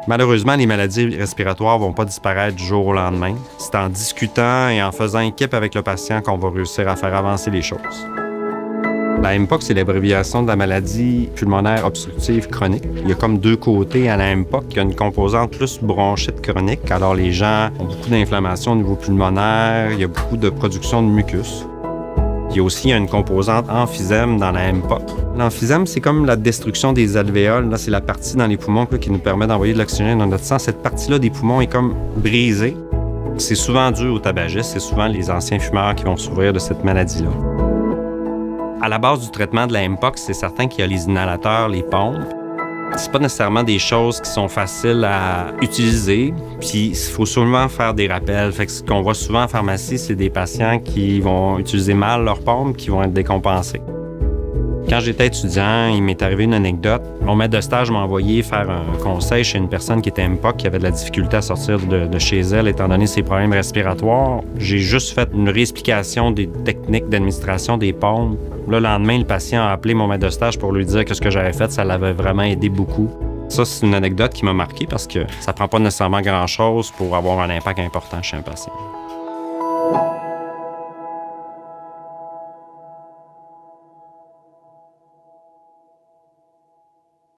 Malheureusement, les maladies respiratoires ne vont pas disparaître du jour au lendemain. C'est en discutant et en faisant équipe avec le patient qu'on va réussir à faire avancer les choses. La MPOC, c'est l'abréviation de la maladie pulmonaire obstructive chronique. Il y a comme deux côtés à la MPOC. Il y a une composante plus bronchite chronique. Alors, les gens ont beaucoup d'inflammation au niveau pulmonaire. Il y a beaucoup de production de mucus. Il y a aussi une composante emphysème dans la MPOC. L'emphysème, c'est comme la destruction des alvéoles. Là, c'est la partie dans les poumons qui nous permet d'envoyer de l'oxygène dans notre sang. Cette partie-là des poumons est comme brisée. C'est souvent dû au tabagisme. C'est souvent les anciens fumeurs qui vont souffrir de cette maladie-là. À la base du traitement de la MPOC, c'est certain qu'il y a les inhalateurs, les pompes. C'est pas nécessairement des choses qui sont faciles à utiliser, puis il faut souvent faire des rappels. Fait que ce qu'on voit souvent en pharmacie, c'est des patients qui vont utiliser mal leurs pompes, qui vont être décompensés. Quand j'étais étudiant, il m'est arrivé une anecdote. Mon maître de stage m'a envoyé faire un conseil chez une personne qui était MPOC, qui avait de la difficulté à sortir de chez elle, étant donné ses problèmes respiratoires. J'ai juste fait une réexplication des techniques d'administration des pompes. Le lendemain, le patient a appelé mon maître de stage pour lui dire que ce que j'avais fait, ça l'avait vraiment aidé beaucoup. Ça, c'est une anecdote qui m'a marqué parce que ça prend pas nécessairement grand-chose pour avoir un impact important chez un patient.